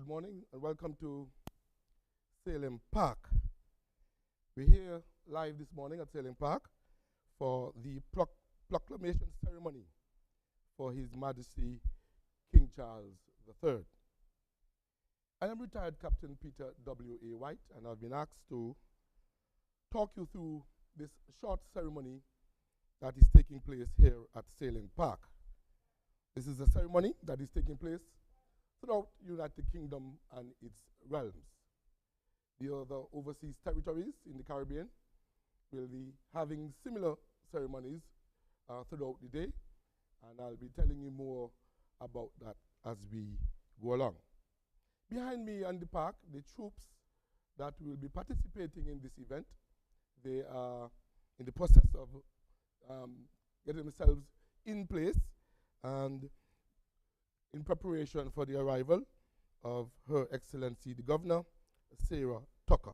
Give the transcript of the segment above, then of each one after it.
morning and welcome to Salem Park. We're here live this morning at Salem Park for the proclamation ceremony for His Majesty King Charles III. I am retired Captain Peter W.A. White, and I've been asked to talk you through this short ceremony that is taking place here at Salem Park. This is a ceremony that is taking place throughout the United Kingdom and its realms. The other overseas territories in the Caribbean will be having similar ceremonies throughout the day, and I'll be telling you more about that as we go along. Behind me in the park, the troops that will be participating in this event, they are in the process of getting themselves in place and in preparation for the arrival of Her Excellency the Governor, Sarah Tucker.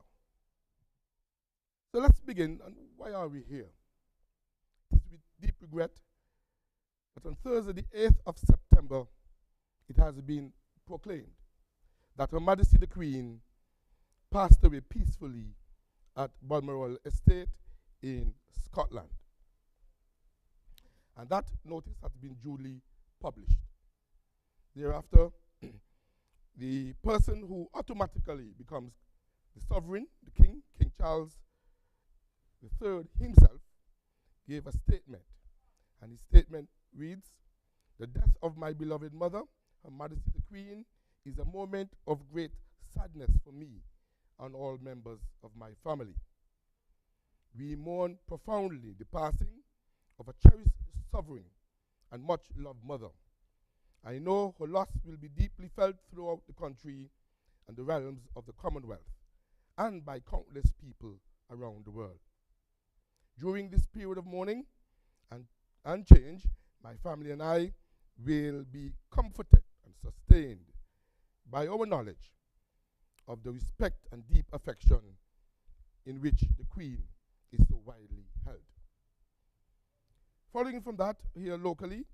So let's begin. And why are we here? It is with deep regret that on Thursday, the 8th of September, it has been proclaimed that Her Majesty the Queen passed away peacefully at Balmoral Estate in Scotland. And that notice has been duly published. Thereafter, the person who automatically becomes the sovereign, the king, King Charles III himself, gave a statement. And his statement reads, "The death of my beloved mother, Her Majesty the Queen, is a moment of great sadness for me and all members of my family. We mourn profoundly the passing of a cherished sovereign and much-loved mother. I know her loss will be deeply felt throughout the country and the realms of the Commonwealth, and by countless people around the world. During this period of mourning and change, my family and I will be comforted and sustained by our knowledge of the respect and deep affection in which the Queen is so widely held." Following from that, here locally,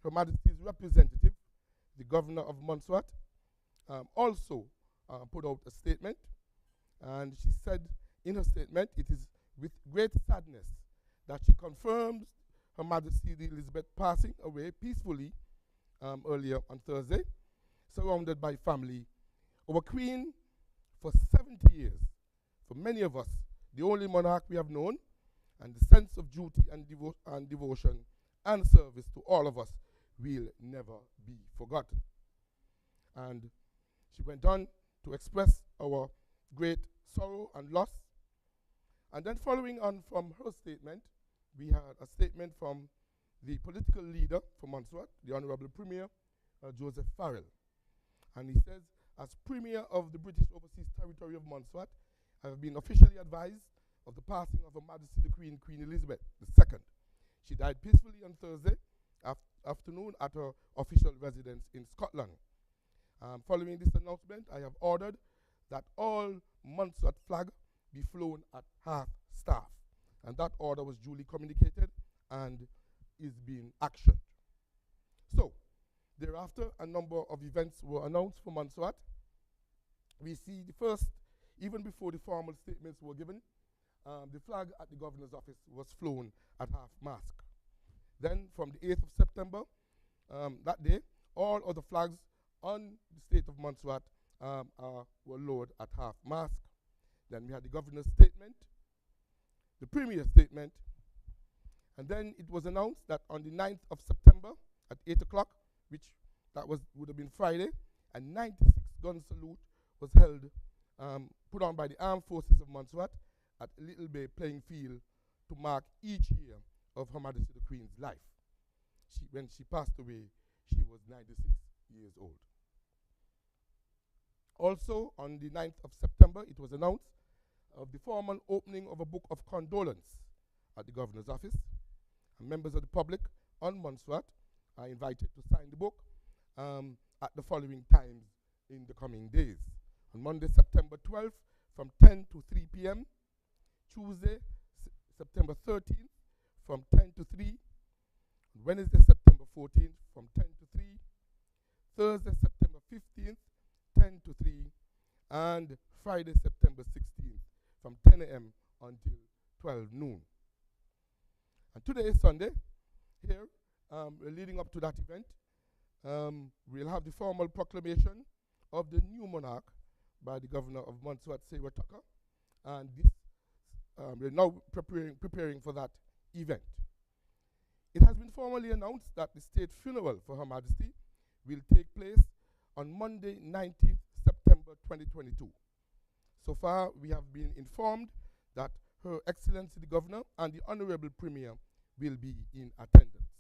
Her Majesty's representative, the Governor of Montserrat, also put out a statement, and she said in her statement, "It is with great sadness that she confirms Her Majesty Elizabeth passing away peacefully earlier on Thursday, surrounded by family. Our Queen, for 70 years, for many of us, the only monarch we have known, and the sense of duty and devotion and service to all of us will never be forgotten." And she went on to express our great sorrow and loss. And then following on from her statement, we had a statement from the political leader for Montserrat, the Honorable Premier Joseph Farrell. And he says, "As Premier of the British Overseas Territory of Montserrat, I have been officially advised of the passing of Her Majesty the Queen, Queen Elizabeth II. She died peacefully on Thursday afternoon at her official residence in Scotland. Following this announcement, I have ordered that all Montserrat flag be flown at half-staff. And that order was duly communicated and is being actioned." So, thereafter, a number of events were announced for Montserrat. We see the first, even before the formal statements were given, the flag at the governor's office was flown at half-mast. Then, from the 8th of September, that day, all other flags on the state of Montserrat were lowered at half-mast. Then we had the governor's statement, the premier's statement, and then it was announced that on the 9th of September at 8 o'clock, which would have been Friday, a 96-gun salute was held, put on by the Armed Forces of Montserrat at Little Bay playing field to mark each year of Her Majesty the Queen's life. When she passed away, she was 96 years old. Also, on the 9th of September, it was announced of the formal opening of a book of condolence at the governor's office. And members of the public on Montserrat are invited to sign the book at the following times in the coming days. On Monday, September 12th, from 10 to 3 p.m., Tuesday, September 13th, from 10 to 3, Wednesday, September 14th, from 10 to 3, Thursday, September 15th, 10 10 to 3, and Friday, September 16th, from 10 a.m. until 12 noon. And today is Sunday. Here, leading up to that event, we'll have the formal proclamation of the new monarch by the governor of Montserrat, Sarah Tucker, and this we're now preparing for that event. It has been formally announced that the state funeral for Her Majesty will take place on Monday, 19th September 2022. So far, we have been informed that Her Excellency the Governor and the Honorable Premier will be in attendance.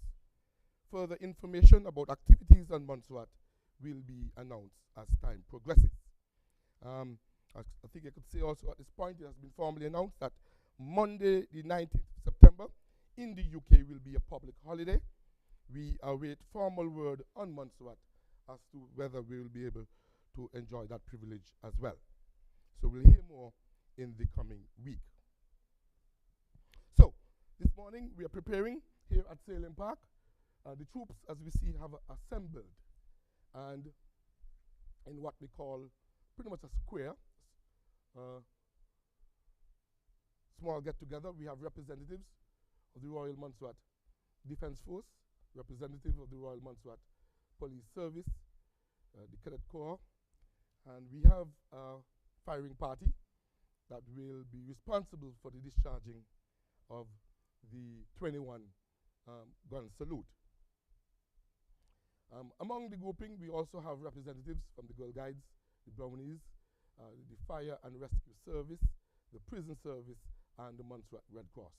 Further information about activities on Montserrat will be announced as time progresses. I think I could say also at this point, it has been formally announced that Monday, the 19th September, in the UK will be a public holiday. We await formal word on Montserrat as to whether we will be able to enjoy that privilege as well. So we'll hear more in the coming week. So, this morning we are preparing here at Salem Park. The troops, as we see, have assembled, and in what we call pretty much a square, small get-together. We have representatives of the Royal Montserrat Defence Force, representative of the Royal Montserrat Police Service, the Cadet Corps, and we have a firing party that will be responsible for the discharging of the 21 gun salute. Among the grouping, we also have representatives from the Girl Guides, the Brownies, the Fire and Rescue Service, the Prison Service, and the Montserrat Red Cross.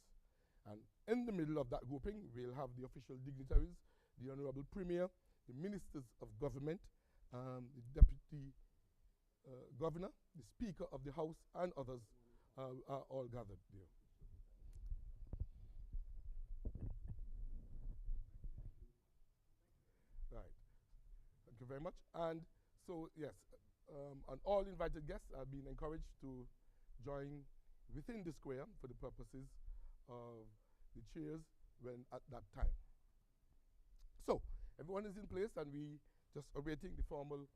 And in the middle of that grouping, we'll have the official dignitaries, the Honorable Premier, the Ministers of Government, the Deputy Governor, the Speaker of the House, and others are all gathered there. Right. Thank you very much. And so, yes, and all invited guests are being encouraged to join within the square for the purposes of the cheers when at that time. So, everyone is in place, and we just awaiting the formal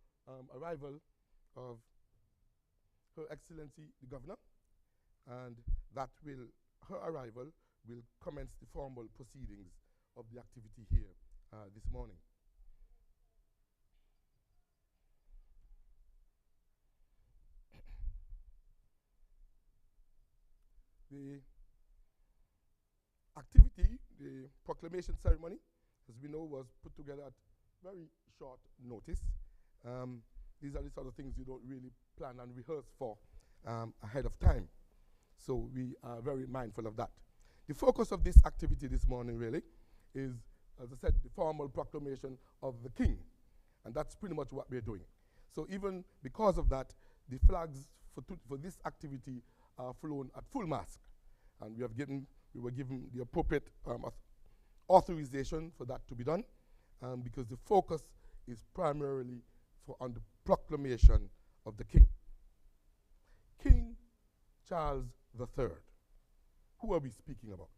arrival of Her Excellency the Governor, and that will, her arrival will commence the formal proceedings of the activity here this morning. The activity, the proclamation ceremony, as we know, was put together at very short notice. These are the sort of things you don't really plan and rehearse for ahead of time. So we are very mindful of that. The focus of this activity this morning really is, as I said, the formal proclamation of the King. And that's pretty much what we're doing. So even because of that, the flags for this activity are flown at full mast. And we were given the appropriate authorization for that to be done, because the focus is primarily on the proclamation of the King. King Charles III. Who are we speaking about?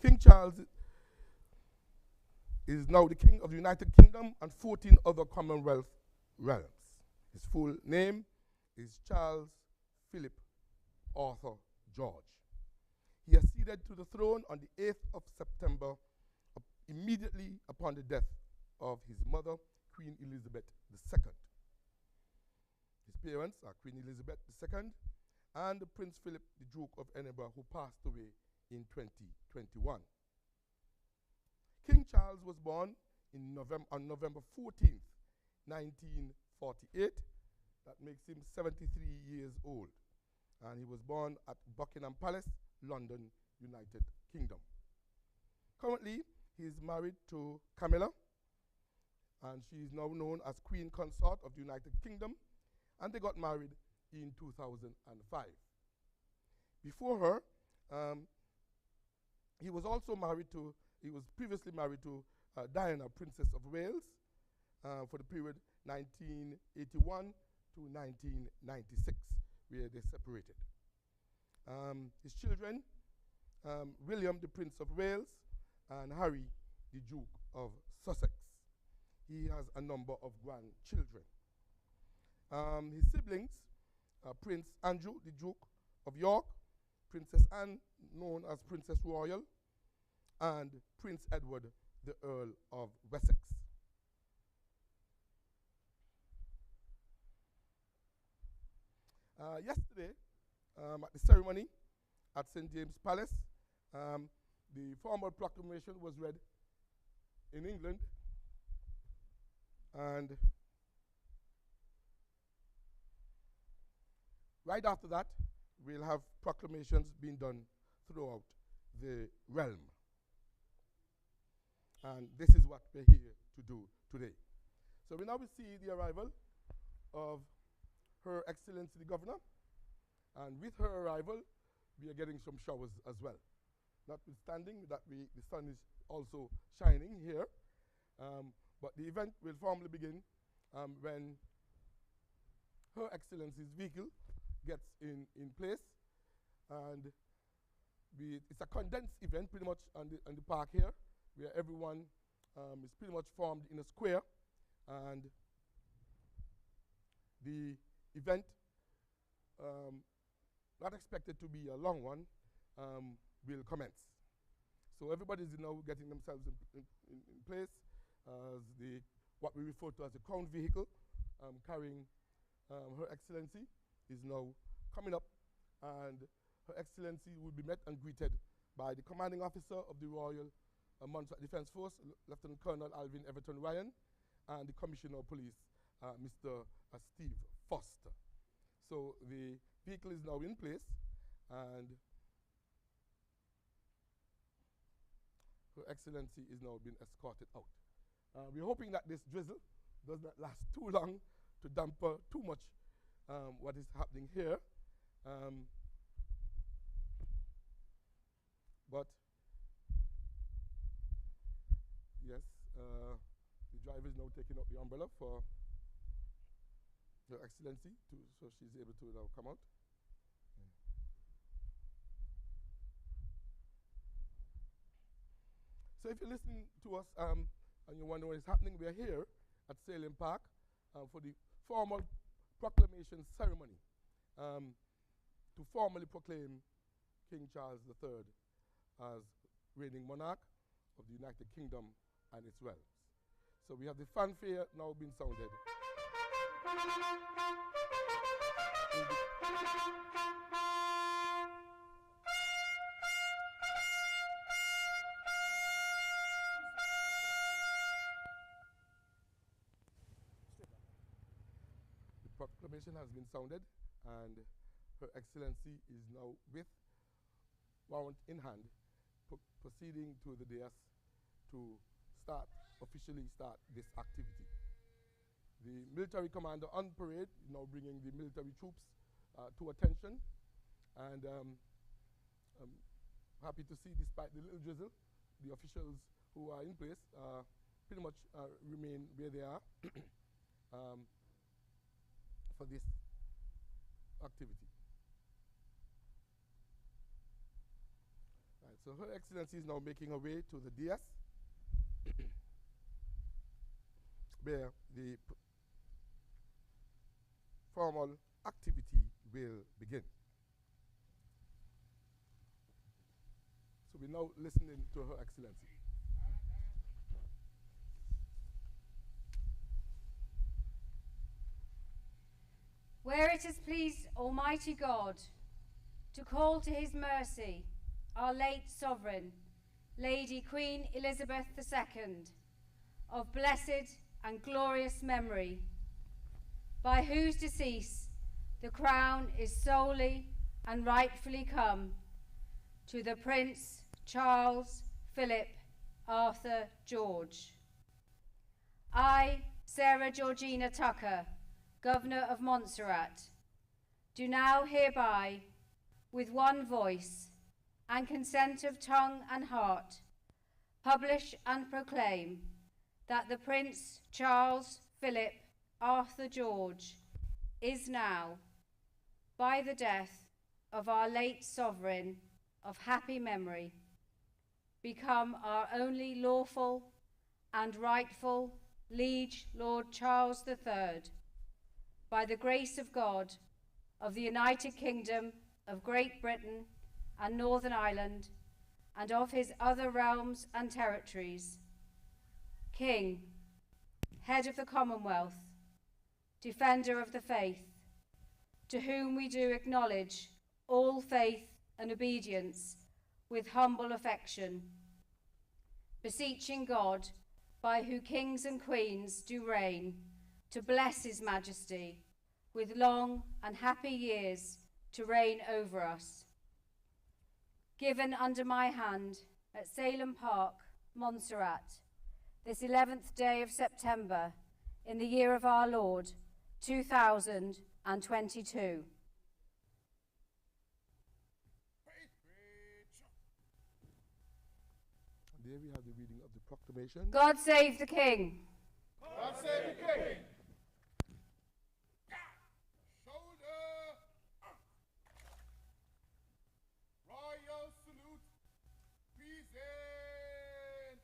King Charles is now the King of the United Kingdom and 14 other Commonwealth realms. His full name is Charles Philip Arthur George. He acceded to the throne on the 8th of September, immediately upon the death of his mother, Queen Elizabeth II. His parents are Queen Elizabeth II and Prince Philip, the Duke of Edinburgh, who passed away in 2021. King Charles was born on November 14th, 1948. That makes him 73 years old. And he was born at Buckingham Palace, London, United Kingdom. Currently, he is married to Camilla, and she is now known as Queen Consort of the United Kingdom, and they got married in 2005. Before her, he was previously married to Diana, Princess of Wales, for the period 1981 to 1996, where they separated. His children, William, the Prince of Wales, and Harry, the Duke of Sussex. He has a number of grandchildren. His siblings, Prince Andrew, the Duke of York, Princess Anne, known as Princess Royal, and Prince Edward, the Earl of Wessex. Yesterday, at the ceremony at St. James Palace, the formal proclamation was read in England, and right after that, we'll have proclamations being done throughout the realm. And this is what we're here to do today. So we now see the arrival of Her Excellency the Governor, and with her arrival, we are getting some showers as well. Notwithstanding that the sun is also shining here, but the event will formally begin when Her Excellency's vehicle gets in place, and it's a condensed event pretty much on the park here, where everyone is pretty much formed in a square, and the event, not expected to be a long one, will commence. So everybody's now getting themselves in place as what we refer to as the crown vehicle carrying Her Excellency is now coming up, and Her Excellency will be met and greeted by the commanding officer of the Royal Monarch Defence Force, Lieutenant Colonel Alvin Everton Ryan, and the Commissioner of Police, Mr. Steve Foster. So the vehicle is now in place, and Her Excellency is now being escorted out. We're hoping that this drizzle does not last too long to damper too much what is happening here. But yes, the driver is now taking up the umbrella for Her Excellency, so she's able to now come out. So if you're listening to us and you wonder what is happening, we are here at Salem Park for the formal proclamation ceremony to formally proclaim King Charles III as reigning monarch of the United Kingdom and its realms. So we have the fanfare now being sounded. The proclamation has been sounded, and Her Excellency is now with warrant in hand proceeding to the dais to officially start this activity. The military commander on parade is now bringing the military troops to attention, and I'm happy to see, despite the little drizzle, the officials who are in place pretty much remain where they are for this activity. Right, so Her Excellency is now making her way to the dais where the formal activity will begin. So we're now listening to Her Excellency. Where it has pleased Almighty God to call to his mercy our late sovereign, Lady Queen Elizabeth II, of blessed and glorious memory, by whose decease the crown is solely and rightfully come to the Prince Charles Philip Arthur George. I, Sarah Georgina Tucker, Governor of Montserrat, do now hereby, with one voice and consent of tongue and heart, publish and proclaim that the Prince Charles Philip Arthur George is now, by the death of our late sovereign of happy memory, become our only lawful and rightful liege Lord Charles III, by the grace of God, of the United Kingdom of Great Britain and Northern Ireland, and of his other realms and territories, King, head of the Commonwealth, defender of the faith, to whom we do acknowledge all faith and obedience with humble affection, beseeching God, by whom kings and queens do reign, to bless his majesty with long and happy years to reign over us. Given under my hand at Salem Park, Montserrat, this 11th day of September, in the year of our Lord, 2022. There we have the reading of the proclamation. God save the King. God save the King. Shoulder up. Royal salute. Present.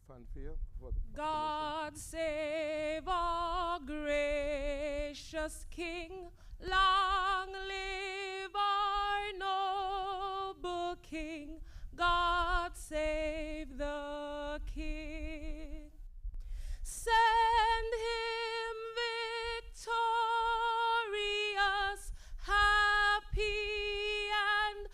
Fanfare for the God save our gracious King, long live our noble King, God save the King. Send him victorious, happy and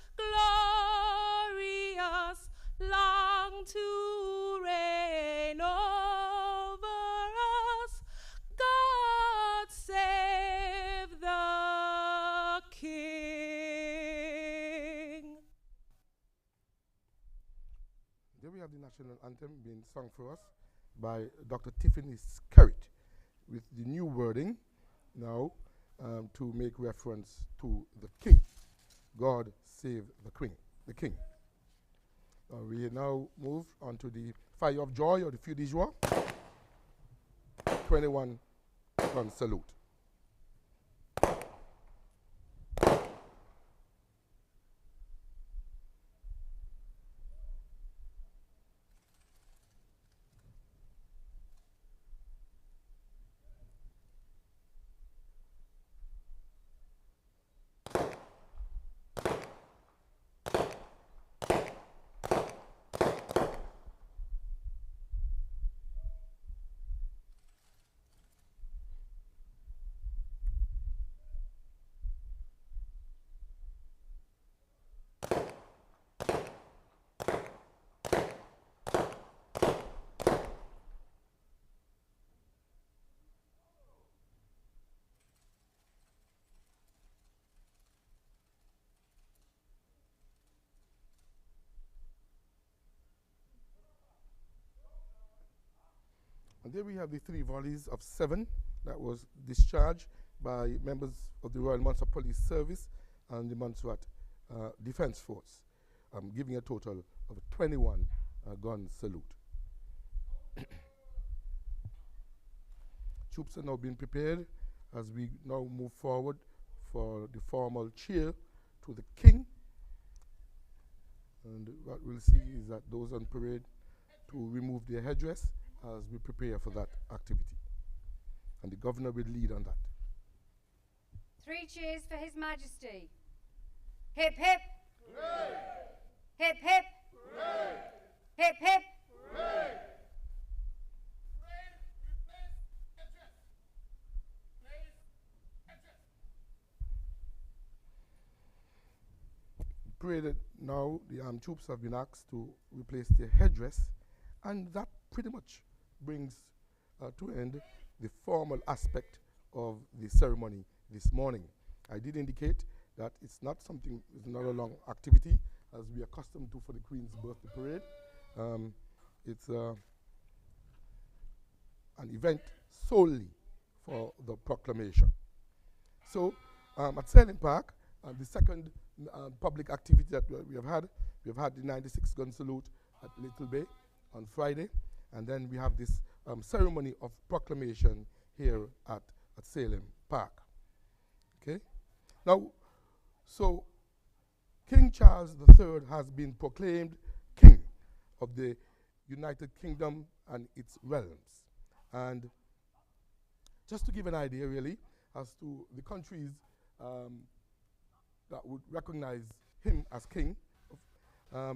glorious, long to reign over us. God save the King. There we have the national anthem being sung for us by Dr. Tiffany Skerritt with the new wording now to make reference to the King. God save the King. The King. We now move on to the Fire of Joy or the Feu de Joie. 21 gun salute. And there we have the 3 volleys of 7 that was discharged by members of the Royal Montserrat Police Service and the Montserrat Defense Force, giving a total of 21 gun salute. Troops are now being prepared as we now move forward for the formal cheer to the King. And what we'll see is that those on parade to remove their headdress as we prepare for that activity. And the governor will lead on that. 3 cheers for His Majesty. Hip hip. Hooray! Hip hip. Hooray! Hip hip. Hooray! Parade, replace headdress. Place headdress. parade now, the armed troops have been asked to replace their headdress, and that pretty much brings to end the formal aspect of the ceremony this morning. I did indicate that it's not a long activity as we are accustomed to for the Queen's birthday parade. It's an event solely for the proclamation. So at Sailing Park, the second public activity that we have had the 96 gun salute at Little Bay on Friday, and then we have this ceremony of proclamation here at Sailing Park. Okay? Now, so King Charles III has been proclaimed King of the United Kingdom and its realms. And just to give an idea, really, as to the countries that would recognize him as king,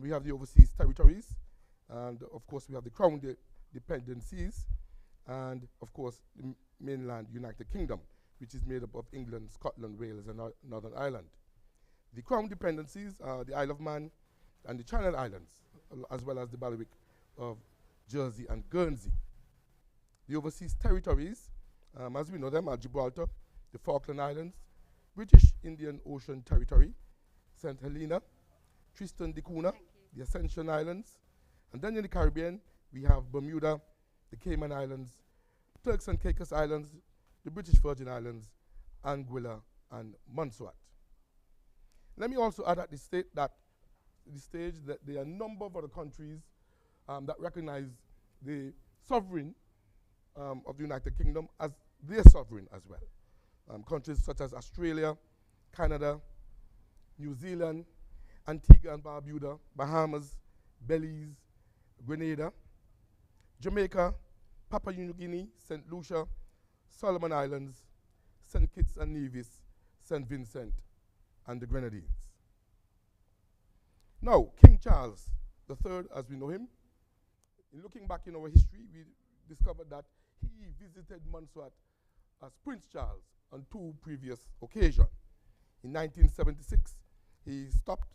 we have the overseas territories, and of course we have the crown dependencies, and of course the mainland United Kingdom, which is made up of England, Scotland, Wales, and Northern Ireland. The crown dependencies are the Isle of Man and the Channel Islands, as well as the bailiwick of Jersey and Guernsey. The overseas territories, as we know them, are Gibraltar, the Falkland Islands, British Indian Ocean Territory, St. Helena, Tristan da Cunha, the Ascension Islands, and then in the Caribbean, we have Bermuda, the Cayman Islands, Turks and Caicos Islands, the British Virgin Islands, Anguilla, and Montserrat. Let me also add at this stage that there are a number of other countries that recognize the sovereign of the United Kingdom as their sovereign as well. Countries such as Australia, Canada, New Zealand, Antigua and Barbuda, Bahamas, Belize, Grenada, Jamaica, Papua New Guinea, St. Lucia, Solomon Islands, St. Kitts and Nevis, St. Vincent, and the Grenadines. Now, King Charles III, as we know him, in looking back in our history, we discovered that he visited Montserrat as Prince Charles on 2 previous occasions. In 1976, he stopped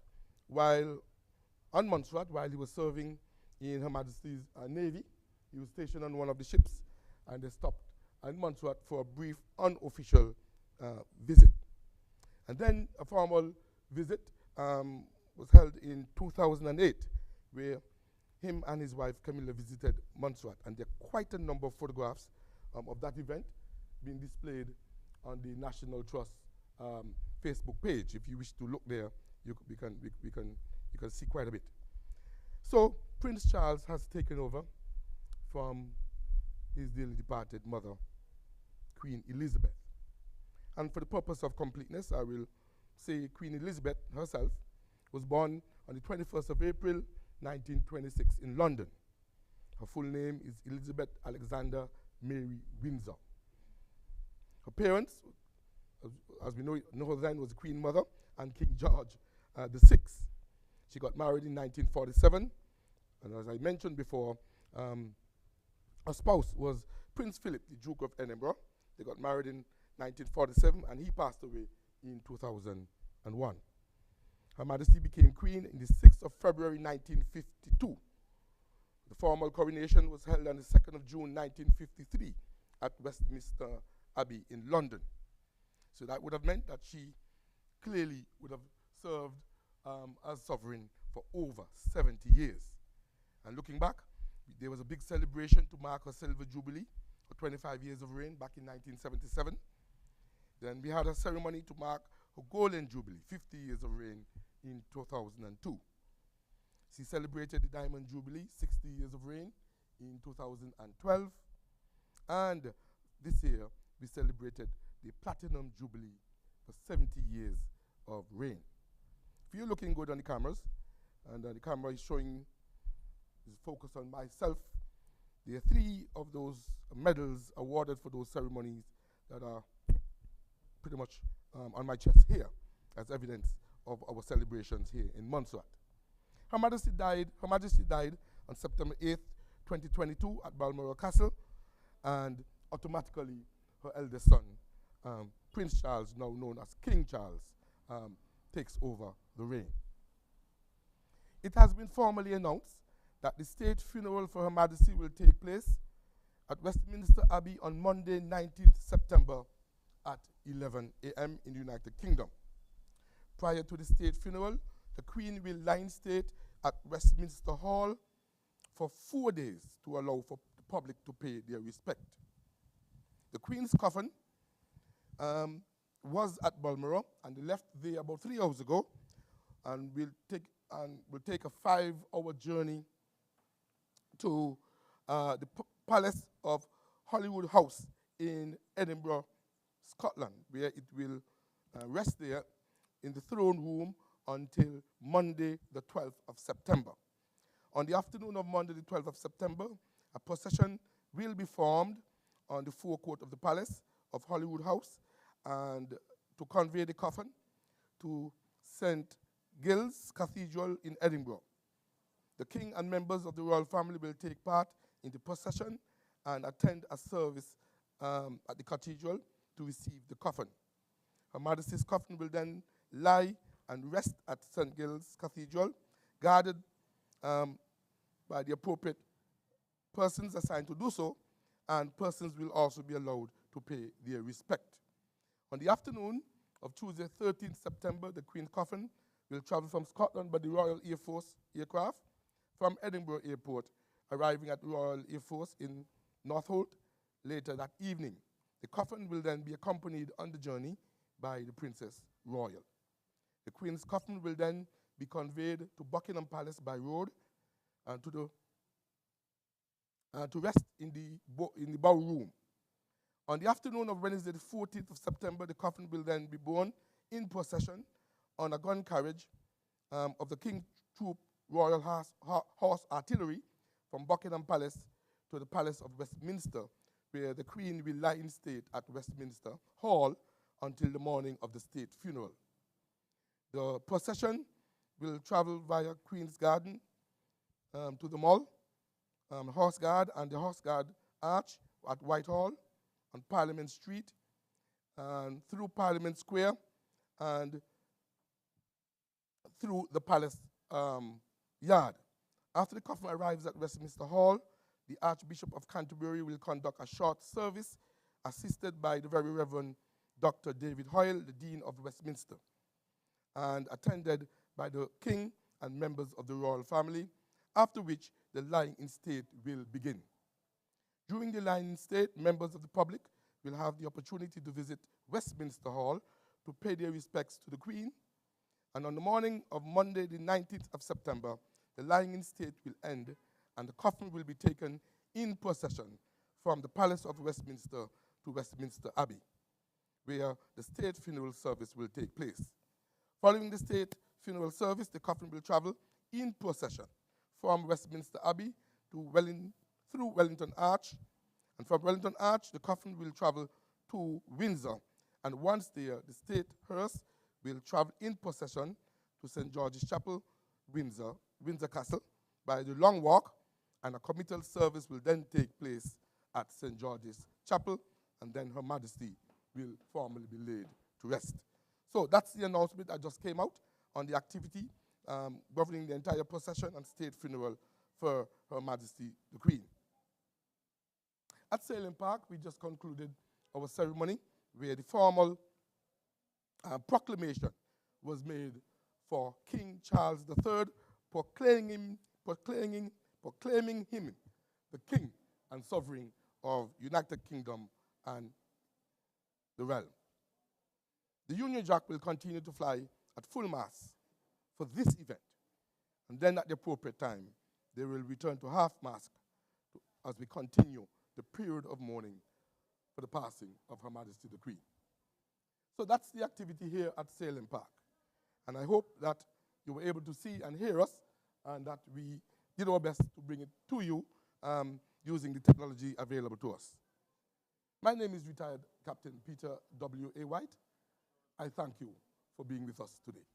on Montserrat while he was serving in Her Majesty's Navy. He was stationed on one of the ships, and they stopped in Montserrat for a brief unofficial visit. And then a formal visit was held in 2008, where him and his wife Camilla visited Montserrat, and there are quite a number of photographs of that event being displayed on the National Trust Facebook page. If you wish to look there, you can see quite a bit. So Prince Charles has taken over from his dearly departed mother, Queen Elizabeth. And for the purpose of completeness, I will say Queen Elizabeth herself was born on the 21st of April, 1926 in London. Her full name is Elizabeth Alexander Mary Windsor. Her parents, as we know her then, was the Queen Mother and King George VI. She got married in 1947, and as I mentioned before, her spouse was Prince Philip, the Duke of Edinburgh. They got married in 1947, and he passed away in 2001. Her Majesty became Queen in the 6th of February 1952. The formal coronation was held on the 2nd of June 1953 at Westminster Abbey in London. So that would have meant that she clearly would have served as sovereign for over 70 years. And looking back, there was a big celebration to mark her Silver Jubilee for 25 years of reign back in 1977. Then we had a ceremony to mark her Golden Jubilee, 50 years of reign, in 2002. She celebrated the Diamond Jubilee, 60 years of reign, in 2012. And this year, we celebrated the Platinum Jubilee for 70 years of reign. If you're looking good on the cameras, and the camera is focused on myself, there are 3 of those medals awarded for those ceremonies that are pretty much on my chest here as evidence of our celebrations here in Montserrat. Her Majesty died on September 8th, 2022 at Balmoral Castle, and automatically her eldest son, Prince Charles, now known as King Charles, takes over the reign. It has been formally announced that the state funeral for Her Majesty will take place at Westminster Abbey on Monday, 19th September at 11 a.m. in the United Kingdom. Prior to the state funeral, the Queen will lie in state at Westminster Hall for 4 days to allow for the public to pay their respect. The Queen's coffin was at Balmoral, and they left there about 3 hours ago, and will take a 5-hour journey to the Palace of Holyrood House in Edinburgh, Scotland, where it will rest there in the throne room until Monday, the 12th of September. On the afternoon of Monday, the 12th of September, a procession will be formed on the forecourt of the Palace of Holyrood House and to convey the coffin to St. Giles Cathedral in Edinburgh. The King and members of the royal family will take part in the procession and attend a service at the cathedral to receive the coffin. Her Majesty's coffin will then lie and rest at St. Giles Cathedral, guarded by the appropriate persons assigned to do so, and persons will also be allowed to pay their respect. On the afternoon of Tuesday, 13th September, the Queen's coffin will travel from Scotland by the Royal Air Force aircraft from Edinburgh Airport, arriving at Royal Air Force in Northolt later that evening. The coffin will then be accompanied on the journey by the Princess Royal. The Queen's coffin will then be conveyed to Buckingham Palace by road and to rest in the bow room. On the afternoon of Wednesday, the 14th of September, the coffin will then be borne in procession on a gun carriage of the King Troop Royal Horse Artillery from Buckingham Palace to the Palace of Westminster, where the Queen will lie in state at Westminster Hall until the morning of the state funeral. The procession will travel via Queen's Garden to the Mall, Horse Guard and the Horse Guard Arch at Whitehall, on Parliament Street, and through Parliament Square, and through the Palace Yard. After the coffin arrives at Westminster Hall, the Archbishop of Canterbury will conduct a short service assisted by the Very Reverend Dr. David Hoyle, the Dean of Westminster, and attended by the King and members of the royal family, after which the lying in state will begin. During the lying in state, members of the public will have the opportunity to visit Westminster Hall to pay their respects to the Queen, and on the morning of Monday, the 19th of September, the lying in state will end and the coffin will be taken in procession from the Palace of Westminster to Westminster Abbey, where the state funeral service will take place. Following the state funeral service, the coffin will travel in procession from Westminster Abbey to through Wellington Arch, and from Wellington Arch, the coffin will travel to Windsor, and once there, the state hearse will travel in procession to St. George's Chapel, Windsor Castle, by the Long Walk, and a committal service will then take place at St. George's Chapel, and then Her Majesty will formally be laid to rest. So that's the announcement that just came out on the activity governing the entire procession and state funeral for Her Majesty the Queen. At Salem Park, we just concluded our ceremony where the formal proclamation was made for King Charles III, proclaiming him the King and Sovereign of United Kingdom and the realm. The Union Jack will continue to fly at full mast for this event, and then at the appropriate time, they will return to half mast as we continue the period of mourning for the passing of Her Majesty the Queen. So that's the activity here at Salem Park, and I hope that you were able to see and hear us, and that we did our best to bring it to you using the technology available to us. My name is retired Captain Peter W.A. White. I thank you for being with us today.